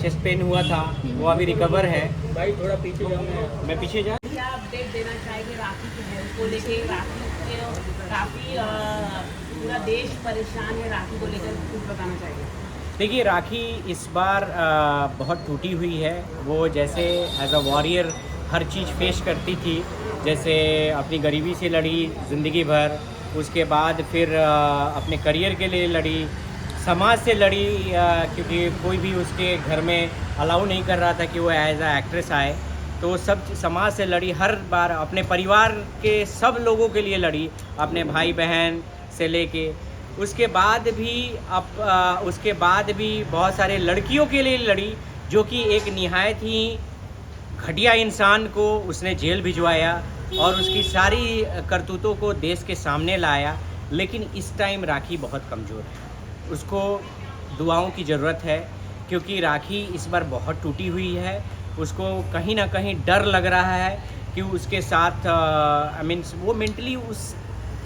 Chest pain हुआ था वो अभी रिकवर है। भाई थोड़ा पीछे जाना है। मैं पीछे जा। क्या अपडेट देना चाहेंगे राखी के हेल्थ को लेके? राखी के काफ़ी पूरा देश परेशान है राखी को लेकर, कुछ बताना चाहिए? देखिए, राखी इस बार बहुत टूटी हुई है। वो जैसे एज अ वॉरियर हर चीज़ फेस करती थी, जैसे अपनी गरीबी से लड़ी ज़िंदगी भर, उसके बाद फिर अपने करियर के लिए लड़ी, समाज से लड़ी, क्योंकि कोई भी उसके घर में अलाउ नहीं कर रहा था कि वो एज अ एक्ट्रेस आए, तो सब समाज से लड़ी। हर बार अपने परिवार के सब लोगों के लिए लड़ी, अपने भाई बहन से लेके। उसके बाद भी बहुत सारे लड़कियों के लिए लड़ी, जो कि एक निहायत ही घटिया इंसान को उसने जेल भिजवाया और उसकी सारी करतूतों को देश के सामने लाया। लेकिन इस टाइम राखी बहुत कमज़ोर है, उसको दुआओं की ज़रूरत है, क्योंकि राखी इस बार बहुत टूटी हुई है। उसको कहीं ना कहीं डर लग रहा है कि उसके साथ वो मेंटली उस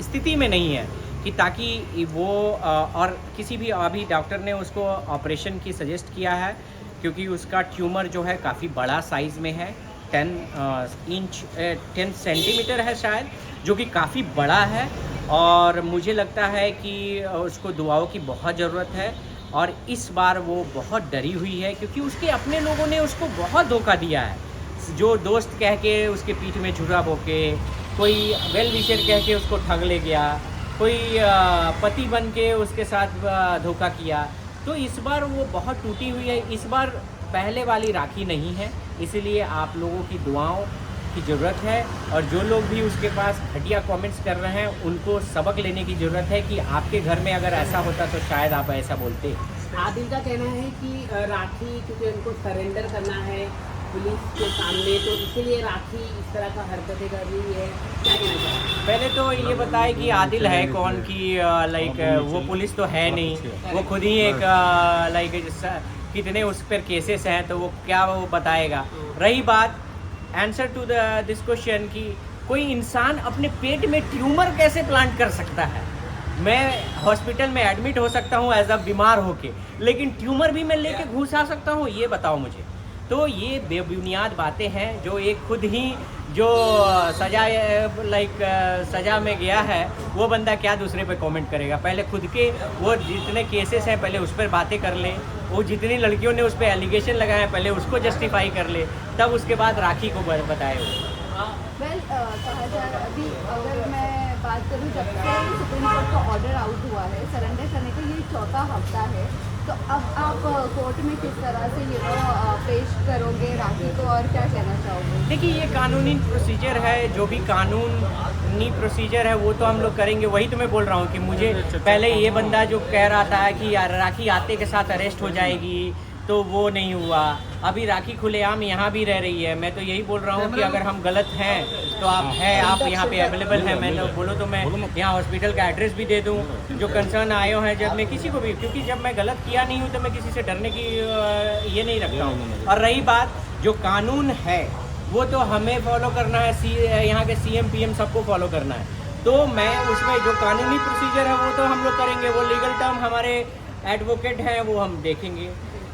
स्थिति में नहीं है कि ताकि वो और किसी भी, अभी डॉक्टर ने उसको ऑपरेशन की सजेस्ट किया है, क्योंकि उसका ट्यूमर जो है काफ़ी बड़ा साइज़ में है, 10 सेंटीमीटर है शायद, जो कि काफ़ी बड़ा है। और मुझे लगता है कि उसको दुआओं की बहुत ज़रूरत है। और इस बार वो बहुत डरी हुई है, क्योंकि उसके अपने लोगों ने उसको बहुत धोखा दिया है। जो दोस्त कह के उसके पीठ में झुरा बोके, कोई वेल विशर कह के उसको ठग ले गया, कोई पति बन के उसके साथ धोखा किया। तो इस बार वो बहुत टूटी हुई है। इस बार पहले वाली राखी नहीं है, इसलिए आप लोगों की दुआओं की ज़रूरत है। और जो लोग भी उसके पास घटिया कमेंट्स कर रहे हैं, उनको सबक लेने की ज़रूरत है कि आपके घर में अगर ऐसा होता तो शायद आप ऐसा बोलते। आदिल का कहना है कि राखी, क्योंकि उनको सरेंडर करना है पुलिस के सामने, तो इसीलिए राखी इस तरह का हरकतें कर रही है। क्या कहना चाहिए? पहले तो ये बताए कि आदिल है कौन, कि लाइक वो पुलिस तो है नहीं, वो खुद ही एक लाइक कितने उस पर केसेस हैं, तो वो क्या वो बताएगा। रही बात आंसर टू दिस क्वेश्चन कि कोई इंसान अपने पेट में ट्यूमर कैसे प्लांट कर सकता है। मैं हॉस्पिटल में एडमिट हो सकता हूँ एज अ बीमार होके, लेकिन ट्यूमर भी मैं लेके घुस आ सकता हूँ, ये बताओ मुझे। तो ये बेबुनियाद बातें हैं, जो एक खुद ही जो सज़ा में गया है, वो बंदा क्या दूसरे पे कमेंट करेगा। पहले खुद के वो जितने केसेस हैं पहले उस पर बातें कर ले, वो जितनी लड़कियों ने उस पर एलिगेशन लगाए हैं पहले उसको जस्टिफाई कर ले, तब उसके बाद राखी को बताए वो। वेल कहा जाए, अभी अगर मैं बात करूँ, जब से सुप्रीम कोर्ट का ऑर्डर आउट हुआ है सरेंडर करने का, ये 4था हफ्ता है, तो अब आप कोर्ट में किस तरह से पेश करोगे राखी को, और क्या कहना चाहोगे? देखिए, ये कानूनी प्रोसीजर है, जो भी कानूनी प्रोसीजर है वो तो हम लोग करेंगे। वही तो मैं बोल रहा हूँ कि मुझे पहले ये बंदा जो कह रहा था कि यार राखी आते के साथ अरेस्ट हो जाएगी, तो वो नहीं हुआ। अभी राखी खुलेआम यहाँ भी रह रही है। मैं तो यही बोल रहा हूँ कि अगर हम गलत हैं तो आप यहाँ पे अवेलेबल हैं। मैं तो बोलो तो मैं यहाँ हॉस्पिटल का एड्रेस भी दे दूँ, जो कंसर्न आए हैं। जब मैं किसी को भी, क्योंकि जब मैं गलत किया नहीं हूँ तो मैं किसी से डरने की ये नहीं रखता हूँ। और रही बात, जो कानून है वो तो हमें फॉलो करना है, यहाँ के CM PM सबको फॉलो करना है। तो मैं उसमें जो कानूनी प्रोसीजर है वो तो हम लोग करेंगे, वो लीगल टर्म हमारे एडवोकेट हैं वो हम देखेंगे।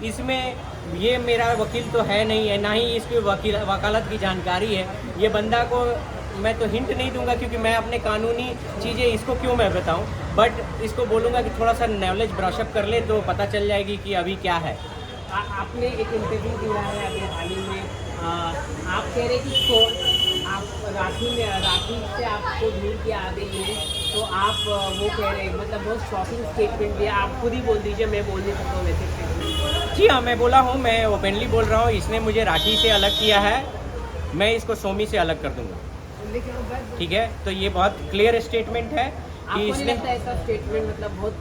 इसमें ये मेरा वकील तो है नहीं है, ना ही इसकी वकालत की जानकारी है। ये बंदा को मैं तो हिंट नहीं दूंगा, क्योंकि मैं अपने कानूनी चीज़ें इसको क्यों मैं बताऊं, बट इसको बोलूँगा कि थोड़ा सा नॉलेज ब्रशअप कर ले तो पता चल जाएगी कि अभी क्या है। आपने एक इंटरव्यू दिया है अभी हाल ही में, आप कह रहे कि आप राखी से आपको दूर किया आदिल ने, तो आप वो कह रहे, मतलब बहुत शॉकिंग स्टेटमेंट दिया। आप खुद ही बोल दीजिए, मैं बोल नहीं सकता हूँ वैसे स्टेटमेंट। जी हाँ, मैं बोला हूँ, मैं ओपनली बोल रहा हूँ। इसने मुझे राखी से अलग किया है, मैं इसको सोमी से अलग कर दूँगा, ठीक है। तो ये बहुत क्लियर स्टेटमेंट है कि इसने ऐसा स्टेटमेंट मतलब बहुत,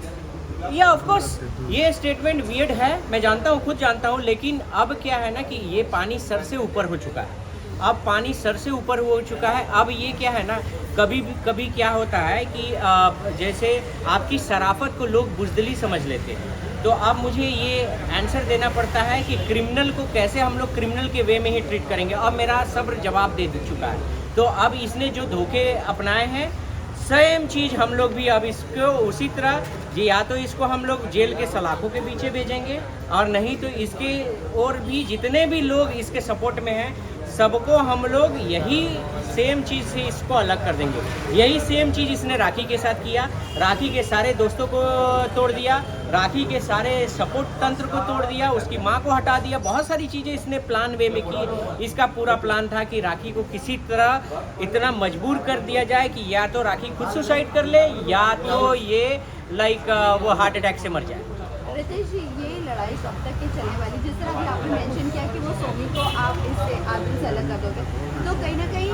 या ऑफ कोर्स ये स्टेटमेंट वियर्ड है, मैं जानता हूँ, खुद जानता हूँ। लेकिन अब क्या है ना कि ये पानी सर से ऊपर हो चुका है। अब पानी सर से ऊपर हो चुका है। अब ये क्या है ना, कभी क्या होता है कि जैसे आपकी शराफत को लोग बुज़दिली समझ लेते हैं, तो अब मुझे ये आंसर देना पड़ता है कि क्रिमिनल को कैसे हम लोग क्रिमिनल के वे में ही ट्रीट करेंगे। अब मेरा सब्र जवाब दे चुका है। तो अब इसने जो धोखे अपनाए हैं सेम चीज़ हम लोग भी अब इसको उसी तरह जी, या तो इसको हम लोग जेल के सलाखों के पीछे भेजेंगे और नहीं तो इसके और भी जितने भी लोग इसके सपोर्ट में हैं सबको हम लोग यही सेम चीज़ से इसको अलग कर देंगे। यही सेम चीज़ इसने राखी के साथ किया, राखी के सारे दोस्तों को तोड़ दिया, राखी के सारे सपोर्ट तंत्र को तोड़ दिया, उसकी माँ को हटा दिया, बहुत सारी चीज़ें इसने प्लान वे में की। इसका पूरा प्लान था कि राखी को किसी तरह इतना मजबूर कर दिया जाए कि या तो राखी खुद सुसाइड कर ले या तो ये वो हार्ट अटैक से मर जाए। रितेश जी, ये लड़ाई कब तक की चलने वाली? जिस तरह अभी आपने मेंशन किया कि वो सोमी को आप इससे आदिल से अलग कर दोगे, तो कहीं ना कहीं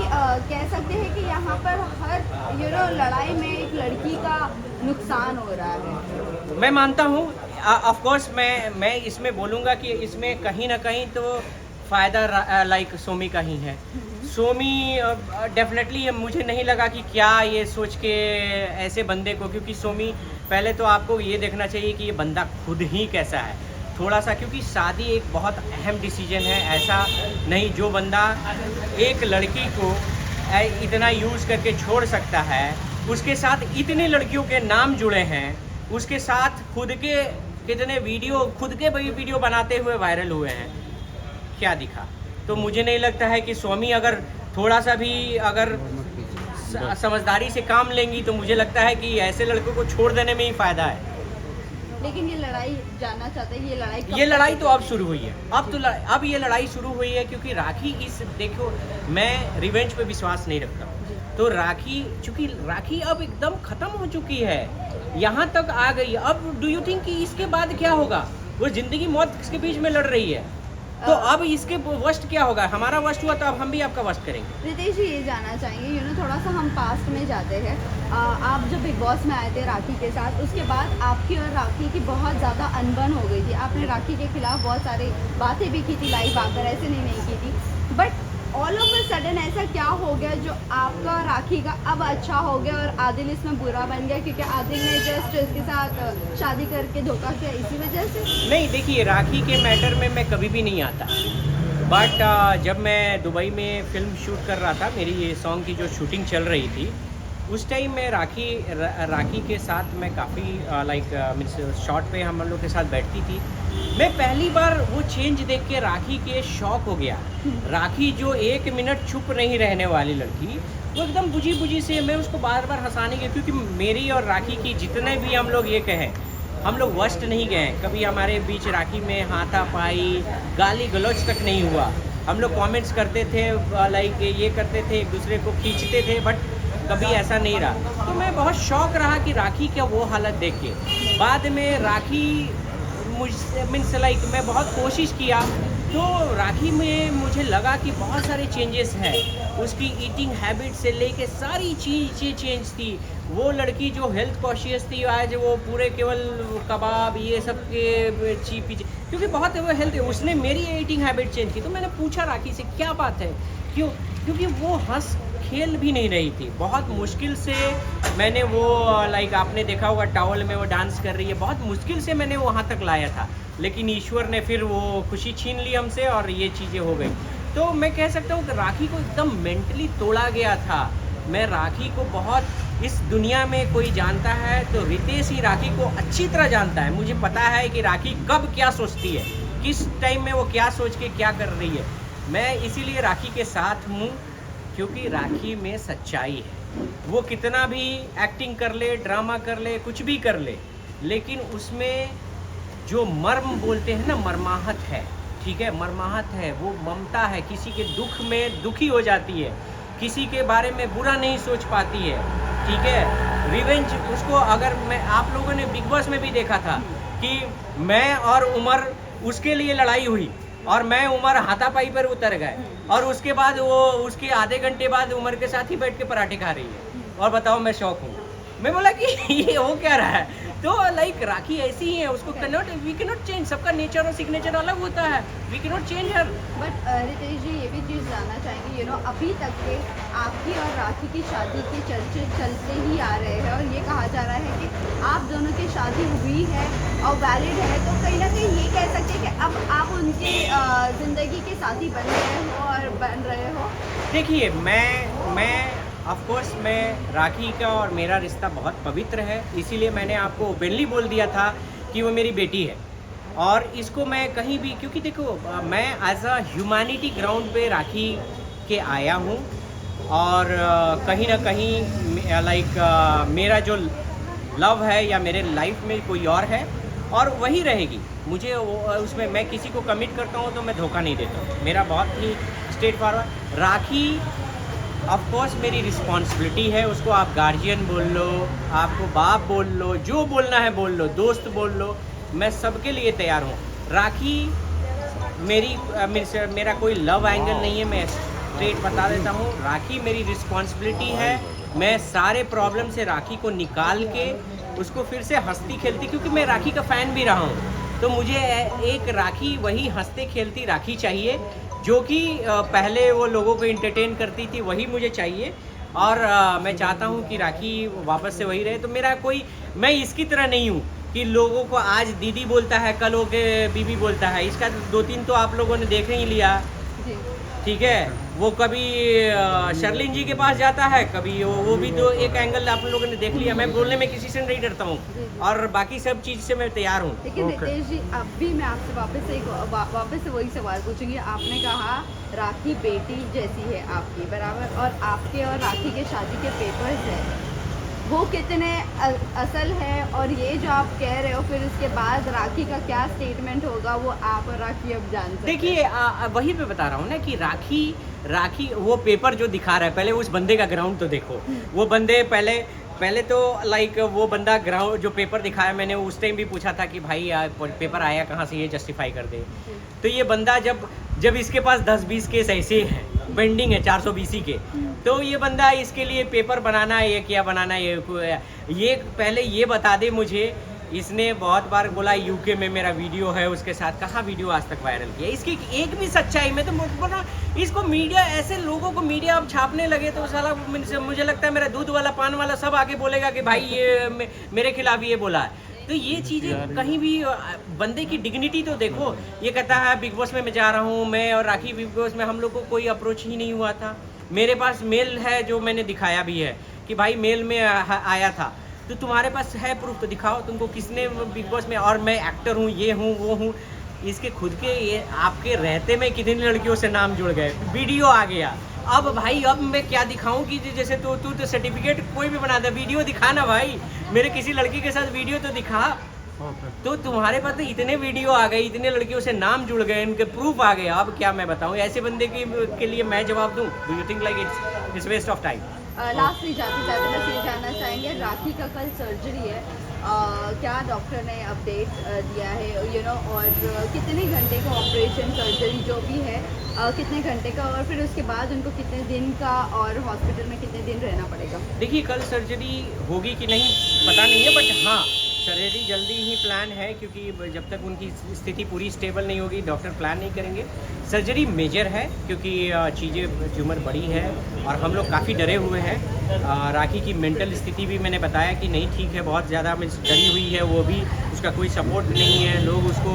कह सकते हैं कि यहाँ पर हर लड़ाई में एक लड़की का नुकसान हो रहा है। मैं मानता हूँ, ऑफ कोर्स मैं इसमें बोलूँगा कि इसमें कहीं ना कहीं तो फ़ायदा सोमी का ही है। सोमी डेफिनेटली मुझे नहीं लगा कि क्या ये सोच के ऐसे बंदे को, क्योंकि सोमी पहले तो आपको ये देखना चाहिए कि ये बंदा खुद ही कैसा है थोड़ा सा, क्योंकि शादी एक बहुत अहम डिसीजन है। ऐसा नहीं जो बंदा एक लड़की को इतना यूज़ करके छोड़ सकता है, उसके साथ इतनी लड़कियों के नाम जुड़े हैं, उसके साथ खुद के कितने वीडियो बनाते हुए वायरल हुए हैं, क्या दिखा। तो मुझे नहीं लगता है कि स्वामी अगर थोड़ा सा भी अगर समझदारी से काम लेंगी तो मुझे लगता है कि ऐसे लड़कों को छोड़ देने में ही फ़ायदा है। लेकिन ये लड़ाई जानना चाहते हैं, ये लड़ाई तो अब शुरू हुई है। अब ये लड़ाई शुरू हुई है क्योंकि राखी देखो, मैं रिवेंज पे विश्वास नहीं रखता, तो चूंकि राखी अब एकदम ख़त्म हो चुकी है, यहाँ तक आ गई। अब डू यू थिंक कि इसके बाद क्या होगा? वो ज़िंदगी मौत के बीच में लड़ रही है, तो अब इसके वर्स्ट क्या होगा? हमारा वर्स्ट हुआ तो अब हम भी आपका वर्स्ट करेंगे। रितेश जी, ये जानना चाहेंगे थोड़ा सा हम पास्ट में जाते हैं। आप जब बिग बॉस में आए थे राखी के साथ, उसके बाद आपकी और राखी की बहुत ज़्यादा अनबन हो गई थी। आपने राखी के खिलाफ बहुत सारी बातें भी की थी लाइव आकर, ऐसे नहीं की थी, but all of a sudden ऐसा क्या हो गया जो आपका राखी का अब अच्छा हो गया और आदिल इसमें बुरा बन गया? क्योंकि आदिल ने जस्ट इसके साथ शादी करके धोखा किया, इसी वजह से? नहीं, देखिए, राखी के मैटर में मैं कभी भी नहीं आता, बट जब मैं दुबई में फिल्म शूट कर रहा था, मेरी ये सॉन्ग की जो शूटिंग चल रही थी, उस टाइम में राखी के साथ मैं काफ़ी मीन्स शॉट पे हम लोग के साथ बैठती थी। मैं पहली बार वो चेंज देख के राखी के शॉक हो गया। राखी जो 1 मिनट चुप नहीं रहने वाली लड़की, वो एकदम बुझी से मैं उसको बार बार हंसाने की, क्योंकि मेरी और राखी की जितने भी हम लोग ये कहें, हम लोग वर्स्ट नहीं गए। कभी हमारे बीच राखी में हाथापाई, गाली गलौज तक नहीं हुआ। हम लोग कमेंट्स करते थे, ये करते थे, एक दूसरे को खींचते थे, बट कभी ऐसा नहीं रहा। तो मैं बहुत शौक रहा कि राखी क्या वो हालत देख के। बाद में राखी मुझसे मीन्स मैं बहुत कोशिश किया, तो राखी में मुझे लगा कि बहुत सारे चेंजेस हैं। उसकी ईटिंग हैबिट से लेके सारी चीज़ें चेंज थी। वो लड़की जो हेल्थ कॉन्शियस थी, आज वो पूरे केवल कबाब ये सब के पीछे, क्योंकि बहुत वो हेल्थ, उसने मेरी ईटिंग हैबिट चेंज की। तो मैंने पूछा राखी से क्या बात है, क्यों? क्योंकि वो हंस खेल भी नहीं रही थी। बहुत मुश्किल से मैंने वो आपने देखा होगा टॉवल में वो डांस कर रही है, बहुत मुश्किल से मैंने वहाँ तक लाया था, लेकिन ईश्वर ने फिर वो खुशी छीन ली हमसे और ये चीज़ें हो गई। तो मैं कह सकता हूँ कि राखी को एकदम मेंटली तोड़ा गया था। मैं राखी को बहुत, इस दुनिया में कोई जानता है तो रितेश ही राखी को अच्छी तरह जानता है। मुझे पता है कि राखी कब क्या सोचती है, किस टाइम में वो क्या सोच के क्या कर रही है। मैं इसीलिए राखी के साथ हूँ, क्योंकि राखी में सच्चाई है। वो कितना भी एक्टिंग कर ले, ड्रामा कर ले, कुछ भी कर ले, लेकिन उसमें जो मर्म बोलते हैं ना, मर्माहत है, ठीक है, मर्माहत है, वो ममता है। किसी के दुख में दुखी हो जाती है, किसी के बारे में बुरा नहीं सोच पाती है, ठीक है। रिवेंज उसको, अगर मैं, आप लोगों ने बिग बॉस में भी देखा था कि मैं और उमर, उसके लिए लड़ाई हुई और मैं उमर हाथापाई पर उतर गए, और उसके बाद वो उसके आधे घंटे बाद उमर के साथ ही बैठ के पराठे खा रही है, और बताओ मैं शौक हूँ। मैं बोला कि ये हो क्या रहा है? तो राखी ऐसी ही है, उसको वी कैन नॉट चेंज। सबका नेचर और सिग्नेचर अलग होता है, we can not change her. But Ritesh ji, ये भी चीज़ जानना चाहेंगे, अभी तक के आपकी और राखी की शादी के चर्चे चलते ही आ रहे हैं, और ये कहा जा रहा है कि आप दोनों की शादी हुई है और वैलिड है, तो कहीं ना कहीं ये कह सकते हैं कि अब आप उनके ज़िंदगी के साथी बन रहे हो और बन रहे हो। देखिए, मैं ऑफ कोर्स मैं राखी का और मेरा रिश्ता बहुत पवित्र है, इसीलिए मैंने आपको ओपनली बोल दिया था कि वो मेरी बेटी है। और इसको मैं कहीं भी, क्योंकि देखो मैं एज अ ह्यूमैनिटी ग्राउंड पे राखी के आया हूँ, और कहीं ना कहीं लाइक मेरा जो लव है या मेरे लाइफ में कोई और है और वही रहेगी। मुझे उसमें मैं किसी को कमिट करता हूँ तो मैं धोखा नहीं देता हूँ, मेरा बहुत ही straightforward. Rakhi of course मेरी रिस्पॉन्सिबिलिटी है, उसको आप गार्जियन बोल लो, आपको बाप बोल लो, जो बोलना है बोल लो, दोस्त बोल लो, मैं सबके लिए तैयार हूँ। राखी मेरा कोई लव एंगल नहीं है, मैं स्ट्रेट बता देता हूँ। राखी मेरी रिस्पॉन्सिबिलिटी है, मैं सारे प्रॉब्लम से राखी को निकाल के उसको फिर से हंसती खेलती, क्योंकि मैं राखी का फ़ैन भी रहा हूँ, तो मुझे एक राखी वही हंसते खेलती राखी चाहिए, जो कि पहले वो लोगों को एंटरटेन करती थी, वही मुझे चाहिए। और मैं चाहता हूँ कि राखी वापस से वही रहे। तो मेरा कोई, मैं इसकी तरह नहीं हूँ कि लोगों को आज दीदी बोलता है, कल होके बीबी बोलता है। इसका 2-3 तो आप लोगों ने देख ही लिया, ठीक है। वो कभी शर्लिन जी के पास जाता है, कभी वो भी दो एक एंगल आप लोगों ने देख लिया। मैं बोलने में किसी से नहीं डरता हूँ, और बाकी सब चीज़ से मैं तैयार हूँ। लेकिन रितेश जी, अब भी मैं आपसे वापस से वही सवाल पूछूंगी। आपने कहा राखी बेटी जैसी है आपकी, बराबर, और आपके और राखी के शादी के पेपर्स हैं, वो कितने असल है, और ये जो आप कह रहे हो फिर उसके बाद राखी का क्या स्टेटमेंट होगा, वो आप और राखी अब जान सकते हैं। देखिए वही पे बता रहा हूँ ना कि राखी वो पेपर जो दिखा रहा है, पहले उस बंदे का ग्राउंड तो देखो। वो बंदे पहले तो लाइक वो बंदा ग्राउंड जो पेपर दिखाया, मैंने उस टाइम भी पूछा था कि भाई पेपर आया कहाँ से, ये जस्टिफाई कर दे। तो ये बंदा जब इसके पास 10-20 केस ऐसे हैं, पेंडिंग है 420 के, तो ये बंदा इसके लिए पेपर बनाना है, ये क्या बनाना है, ये पहले ये बता दे मुझे। इसने बहुत बार बोला यूके में मेरा वीडियो है उसके साथ, कहाँ वीडियो आज तक वायरल किया? इसकी एक भी सच्चाई में तो बोला, इसको मीडिया, ऐसे लोगों को मीडिया अब छापने लगे तो साला मुझे लगता है मेरा दूध वाला पान वाला सब आके बोलेगा कि भाई ये मेरे खिलाफ ये बोला है। तो ये चीज़ें कहीं भी, बंदे की डिग्निटी तो देखो। ये कहता है बिग बॉस में मैं जा रहा हूँ, मैं और राखी बिग बॉस में, हम लोग को कोई अप्रोच ही नहीं हुआ था। मेरे पास मेल है जो मैंने दिखाया भी है कि भाई मेल में आया था, तो तुम्हारे पास है प्रूफ तो दिखाओ, तुमको किसने बिग बॉस में, और मैं एक्टर हूँ, ये हूँ वो हूँ। इसके खुद के, ये आपके रहते में कितनी लड़कियों से नाम जुड़ गए, वीडियो आ गया। अब भाई अब मैं क्या दिखाऊं कि जैसे तू तो सर्टिफिकेट कोई भी बना दे, वीडियो दिखा ना भाई, मेरे किसी लड़की के साथ वीडियो तो दिखा। तो तुम्हारे पास तो इतने वीडियो आ गए, इतने लड़कियों से नाम जुड़ गए, इनके प्रूफ आ गए, अब क्या मैं बताऊं? ऐसे बंदे के लिए मैं जवाब दूं? Do you think like it's waste of time? Lastly जाते जाते बस ये जानना चाहेंगे, राखी का कल सर्जरी है, क्या डॉक्टर ने अपडेट दिया है और कितने घंटे का ऑपरेशन, सर्जरी जो भी है, कितने घंटे का, और फिर उसके बाद उनको कितने दिन का और हॉस्पिटल में कितने दिन रहना पड़ेगा? देखिए कल सर्जरी होगी कि नहीं पता नहीं है, बट हाँ सर्जरी जल्दी ही प्लान है, क्योंकि जब तक उनकी स्थिति पूरी स्टेबल नहीं होगी डॉक्टर प्लान नहीं करेंगे। सर्जरी मेजर है क्योंकि चीज़ें, ट्यूमर बड़ी है और हम लोग काफ़ी डरे हुए हैं। राखी की मेंटल स्थिति भी मैंने बताया कि नहीं ठीक है, बहुत ज़्यादा डरी हुई है, वो भी, उसका कोई सपोर्ट नहीं है, लोग उसको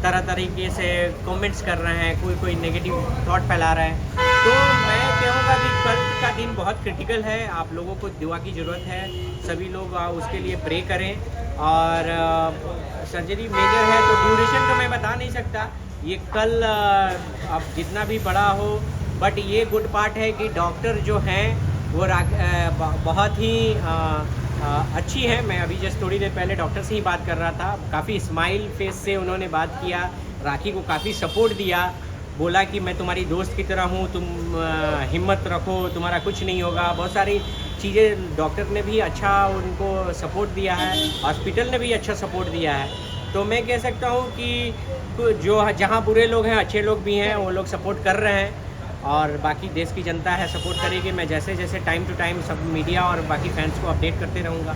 तरह तरीके से कमेंट्स कर रहे हैं, कोई नेगेटिव थॉट फैला रहा है। तो मैं कहूँगा कि कल का दिन बहुत क्रिटिकल है, आप लोगों को दुआ की ज़रूरत है, सभी लोग उसके लिए प्रे करें। और सर्जरी मेजर है तो ड्यूरेशन तो मैं बता नहीं सकता, ये कल अब जितना भी बड़ा हो, बट ये गुड पार्ट है कि डॉक्टर जो हैं वो बहुत ही अच्छी है। मैं अभी जस्ट थोड़ी देर पहले डॉक्टर से ही बात कर रहा था, काफ़ी स्माइल फेस से उन्होंने बात किया, राखी को काफ़ी सपोर्ट दिया, बोला कि मैं तुम्हारी दोस्त की तरह हूँ, तुम हिम्मत रखो, तुम्हारा कुछ नहीं होगा। बहुत सारी चीज़ें डॉक्टर ने भी अच्छा उनको सपोर्ट दिया है, हॉस्पिटल ने भी अच्छा सपोर्ट दिया है। तो मैं कह सकता हूँ कि जो जहाँ बुरे लोग हैं अच्छे लोग भी हैं, वो लोग सपोर्ट कर रहे हैं, और बाकी देश की जनता है सपोर्ट करेगी। मैं जैसे जैसे टाइम टू टाइम सब मीडिया और बाकी फैंस को अपडेट करते रहूँगा।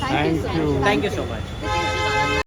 Thank you so much. Thank you so much.